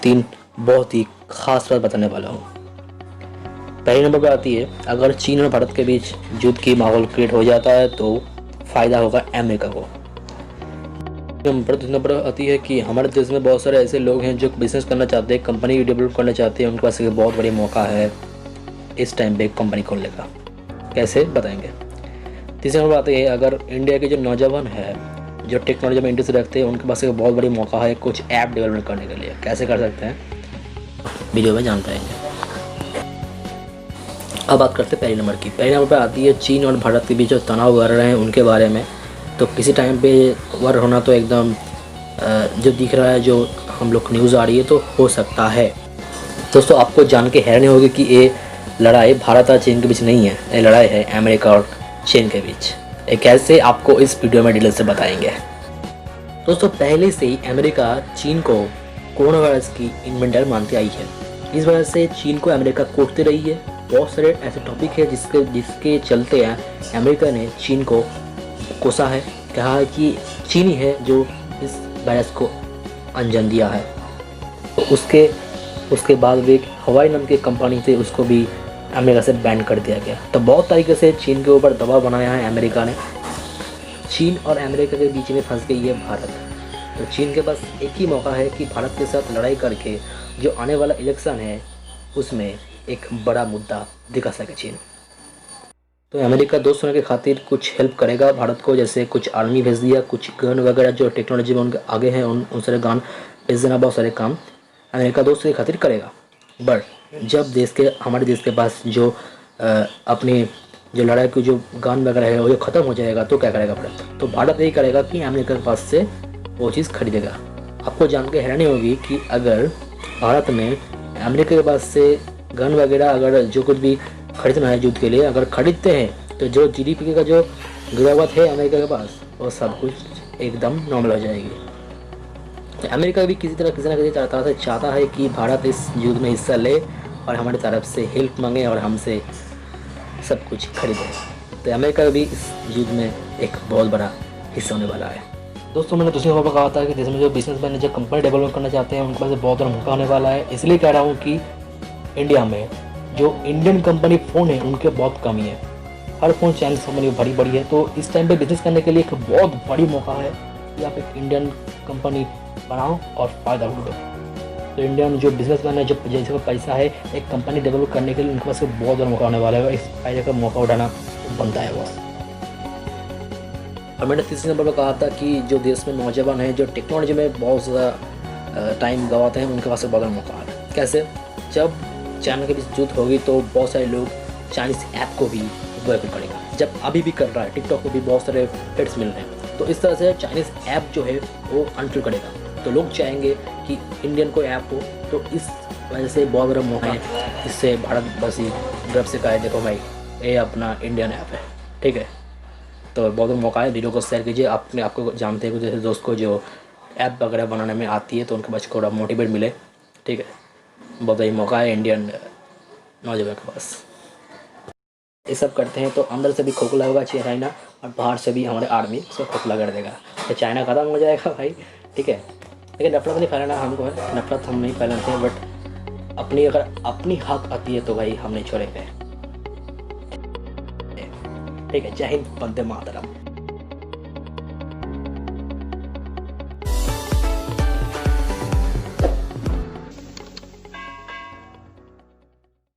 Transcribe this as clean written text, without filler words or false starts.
3 बहुत ही खास बात बताने वाला हूँ। पहले नंबर पर आती है, अगर चीन और भारत के बीच युद्ध की माहौल क्रिएट हो जाता है तो फ़ायदा होगा अमेरिका को। दूसरे नंबर पर आती है कि हमारे देश में बहुत सारे ऐसे लोग हैं जो बिज़नेस करना चाहते हैं, कंपनी डेवलप करना चाहते हैं, उनके पास एक बहुत बड़ी मौका है इस टाइम पे कंपनी खोलने का। कैसे बताएंगे। तीसरे नंबर पर आती है, अगर इंडिया के जो नौजवान है जो टेक्नोलॉजी में इंटरेस्ट रखते हैं, उनके पास एक बहुत बड़ी मौका है कुछ ऐप डेवलपमेंट करने के लिए। कैसे कर सकते हैं वीडियो में जान पाएंगे। अब बात करते हैं पहले नंबर की। पहले नंबर पर आती है चीन और भारत के बीच जो तनाव बढ़ रहे हैं उनके बारे में। तो किसी टाइम पे वार होना तो एकदम जो दिख रहा है, जो हम लोग न्यूज़ आ रही है, तो हो सकता है। दोस्तों आपको जान के हैरानी होगी कि ये लड़ाई भारत और चीन के बीच नहीं है, ये लड़ाई है अमेरिका और चीन के बीच। ये कैसे आपको इस वीडियो में डिटेल से बताएंगे। दोस्तों पहले से ही अमेरिका चीन को कोरोना वायरस की इन्वेंटर मानती आई है। इस वजह से चीन को अमेरिका कोसती रही है। बहुत सारे ऐसे टॉपिक है जिसके चलते अमेरिका ने चीन को कोसा है, कहा है कि चीन ही है जो इस वायरस को अंजाम दिया है। तो उसके बाद भी हवाई नाम की कंपनी थी, उसको भी अमेरिका से बैन कर दिया गया। तो बहुत तरीके से चीन के ऊपर दबाव बनाया है अमेरिका ने। चीन और अमेरिका के बीच में फंस गई है भारत। तो चीन के पास एक ही मौका है कि भारत के साथ लड़ाई करके जो आने वाला इलेक्शन है उसमें एक बड़ा मुद्दा दिखा सके चीन। तो अमेरिका दोस्त होने के खातिर कुछ हेल्प करेगा भारत को, जैसे कुछ आर्मी भेज दिया, कुछ गन वगैरह जो टेक्नोलॉजी में उनके आगे हैं उन सारे गन भेज देना, बहुत सारे काम अमेरिका दोस्त के खातिर करेगा। बट जब हमारे देश के पास जो अपनी जो लड़ाई की जो गन वगैरह है वो जो ख़त्म हो जाएगा तो क्या करेगा भारत। तो भारत यही करेगा कि अमेरिका के पास से वो चीज़ खरीदेगा। आपको जान के हैरानी होगी कि अगर भारत में अमेरिका के पास से गन वगैरह अगर जो कुछ भी खरीदना है युद्ध के लिए अगर खरीदते हैं तो जो जीडीपी का जो गिरावट है अमेरिका के पास वो सब कुछ एकदम नॉर्मल हो जाएगी। तो अमेरिका भी किसी ना किसी तरह से चाहता है कि भारत इस युद्ध में हिस्सा ले और हमारी तरफ से हेल्प मांगे और हमसे सब कुछ खरीदे। तो अमेरिका भी इस युद्ध में एक बहुत बड़ा हिस्सा होने वाला है। दोस्तों मैंने दूसरी खबर कहा था कि देश में जो बिजनेसमैन है जो कंपनी डेवलप करना चाहते हैं उनके पास बहुत बड़ा मौका होने वाला है। इसलिए कह रहा हूँ कि इंडिया में जो इंडियन कंपनी फ़ोन है उनके बहुत कमी है। हर फ़ोन चाइनीज़ कंपनी बड़ी है। तो इस टाइम पे बिजनेस करने के लिए एक बहुत बड़ी मौका है कि आप एक इंडियन कंपनी बनाओ और फ़ायदा उठाओ। तो इंडिया में जो बिजनेसमैन है जो जैसे पैसा है एक कंपनी डेवलप करने के लिए उनके पास बहुत बड़ा मौका होने वाला है। इस फायदे का मौका उठाना बनता है बस। और मैंने तीसरे नंबर पर कहा था कि जो देश में नौजवान हैं जो टेक्नोलॉजी में बहुत ज़्यादा टाइम गंवाते हैं उनके पास बहुत बड़ा मौका है। कैसे, जब चाइना के बीच युद्ध होगी तो बहुत सारे लोग चाइनीज़ ऐप को भी उपयोग करेगा। जब अभी भी कर रहा है, टिकटॉक को भी बहुत सारे हिट्स मिल रहे हैं। तो इस तरह से चाइनीज़ ऐप जो है वो अनफ्री करेगा। तो लोग चाहेंगे कि इंडियन कोई ऐप हो। तो इस वजह से बहुत बड़ा मौका है। इससे भारत बस ही गर्व से कहे देखो भाई ये अपना इंडियन ऐप है, ठीक है। तो बहुत बड़ा मौका है। वीडियो को शेयर कीजिए। आपको जानते हैं जैसे दोस्त को जो ऐप वगैरह बनाने में आती है तो उनके पास थोड़ा मोटिवेट मिले, ठीक है। बहुत बड़ी मौका है इंडियन नौजवान के पास। ये सब करते हैं तो अंदर से भी खोखला होगा चाइना और बाहर से भी हमारे आर्मी उसको खोखला कर देगा। तो चाइना ख़त्म हो जाएगा भाई, ठीक है। लेकिन नफरत नहीं फैलाना हमको है, नफरत हम नहीं फैलाते हैं। बट अगर अपनी हक आती है तो भाई हम नहीं छोड़ेंगे, ठीक है। जय हिंद, वंदे मातरम।